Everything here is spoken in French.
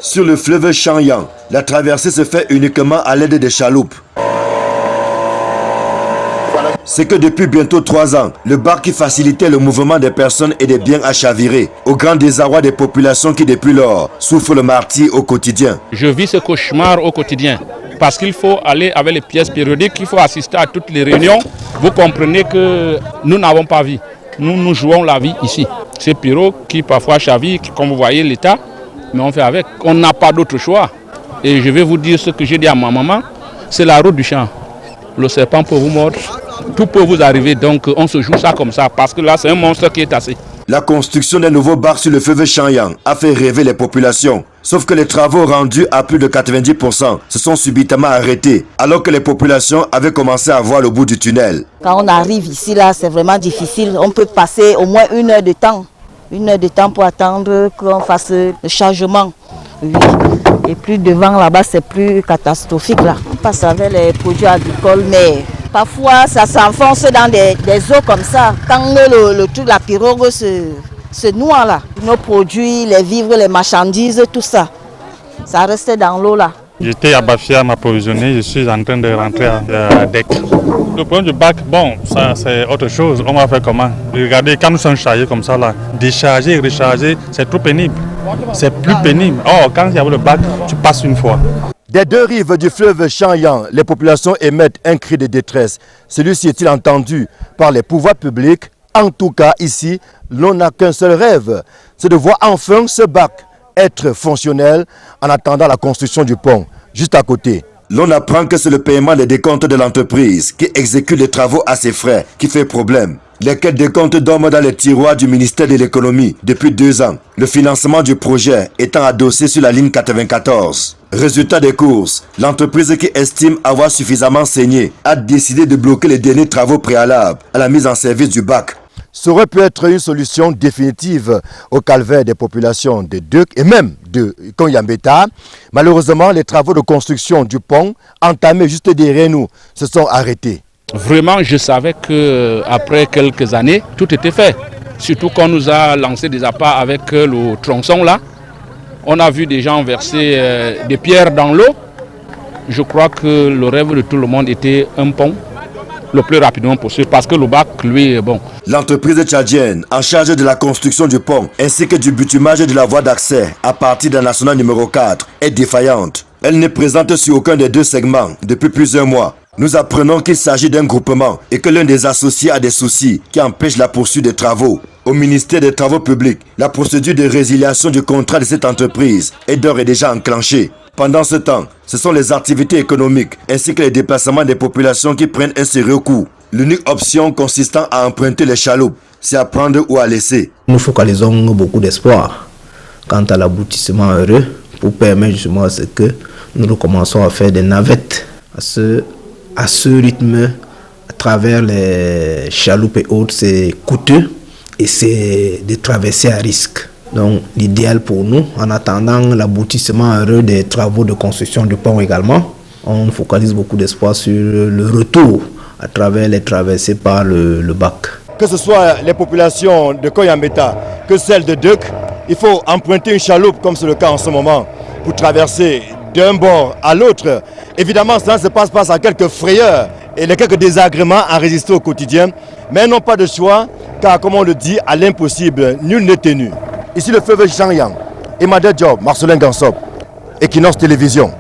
Sur le fleuve Chanyang, la traversée se fait uniquement à l'aide des chaloupes. C'est que depuis bientôt 3 ans, le bar qui facilitait le mouvement des personnes et des biens a chaviré, au grand désarroi des populations qui depuis lors souffrent le martyre au quotidien. Je vis ce cauchemar au quotidien parce qu'il faut aller avec les pièces périodiques, il faut assister à toutes les réunions. Vous comprenez que nous n'avons pas vie, nous jouons la vie ici. Ces pirogues qui parfois chavirent, comme vous voyez l'état, mais on fait avec, on n'a pas d'autre choix. Et je vais vous dire ce que j'ai dit à ma maman, c'est la route du champ. Le serpent peut vous mordre, tout peut vous arriver, donc on se joue ça comme ça, parce que là c'est un monstre qui est tassé. La construction d'un nouveau bar sur le fleuve Chanyang a fait rêver les populations. Sauf que les travaux rendus à plus de 90% se sont subitement arrêtés, alors que les populations avaient commencé à voir le bout du tunnel. Quand on arrive ici, là, c'est vraiment difficile. On peut passer au moins 1 heure de temps. 1 heure de temps pour attendre qu'on fasse le chargement. Oui. Et plus devant là-bas, c'est plus catastrophique là. On passe avec les produits agricoles, mais parfois ça s'enfonce dans des eaux comme ça. Quand la pirogue se noie là, nos produits, les vivres, les marchandises, tout ça, ça reste dans l'eau là. J'étais à Bafia m'approvisionner, je suis en train de rentrer à DEC. Le problème du bac, bon, ça c'est autre chose. On va faire comment? Regardez, quand nous sommes chargés comme ça là, décharger, recharger, c'est trop pénible. C'est plus pénible. Or, quand il y a le bac, tu passes une fois. Des 2 rives du fleuve Chanyang, les populations émettent un cri de détresse. Celui-ci est-il entendu par les pouvoirs publics? En tout cas, ici, l'on n'a qu'un seul rêve, c'est de voir enfin ce bac être fonctionnel en attendant la construction du pont, juste à côté. L'on apprend que c'est le paiement des décomptes de l'entreprise qui exécute les travaux à ses frais qui fait problème. Lesquels décomptes dorment dans les tiroirs du ministère de l'économie depuis 2 ans. Le financement du projet étant adossé sur la ligne 94. Résultat des courses, l'entreprise qui estime avoir suffisamment saigné a décidé de bloquer les derniers travaux préalables à la mise en service du bac. Ça aurait pu être une solution définitive au calvaire des populations de Duk et même de Konyambeta. Malheureusement, les travaux de construction du pont entamés juste derrière nous se sont arrêtés. Vraiment, je savais qu'après quelques années, tout était fait. Surtout qu'on nous a lancé des appâts avec le tronçon là. On a vu des gens verser des pierres dans l'eau. Je crois que le rêve de tout le monde était un pont le plus rapidement possible parce que le bac, lui, est bon. L'entreprise tchadienne en charge de la construction du pont ainsi que du bitumage de la voie d'accès à partir de la nationale numéro 4 est défaillante. Elle n'est présente sur aucun des 2 segments depuis plusieurs mois. Nous apprenons qu'il s'agit d'un groupement et que l'un des associés a des soucis qui empêchent la poursuite des travaux. Au ministère des Travaux publics, la procédure de résiliation du contrat de cette entreprise est d'ores et déjà enclenchée. Pendant ce temps, ce sont les activités économiques ainsi que les déplacements des populations qui prennent un sérieux coup. L'unique option consistant à emprunter les chaloupes, c'est à prendre ou à laisser. Nous focalisons beaucoup d'espoir quant à l'aboutissement heureux pour permettre justement à ce que nous recommençons à faire des navettes à ce rythme à travers les chaloupes et autres. C'est coûteux et c'est des traversées à risque. Donc l'idéal pour nous, en attendant l'aboutissement heureux des travaux de construction du pont également, on focalise beaucoup d'espoir sur le retour à travers les traversées par le bac. Que ce soit les populations de Konyambeta que celles de Duk, il faut emprunter une chaloupe comme c'est le cas en ce moment pour traverser d'un bord à l'autre. Évidemment, ça ne se passe pas sans quelques frayeurs et les quelques désagréments à résister au quotidien, mais non pas de choix, car comme on le dit, à l'impossible, nul n'est tenu. Ici le fleuve Chanyang, Emmanuel Diop, Marcelin Gansop, Equinox Télévision.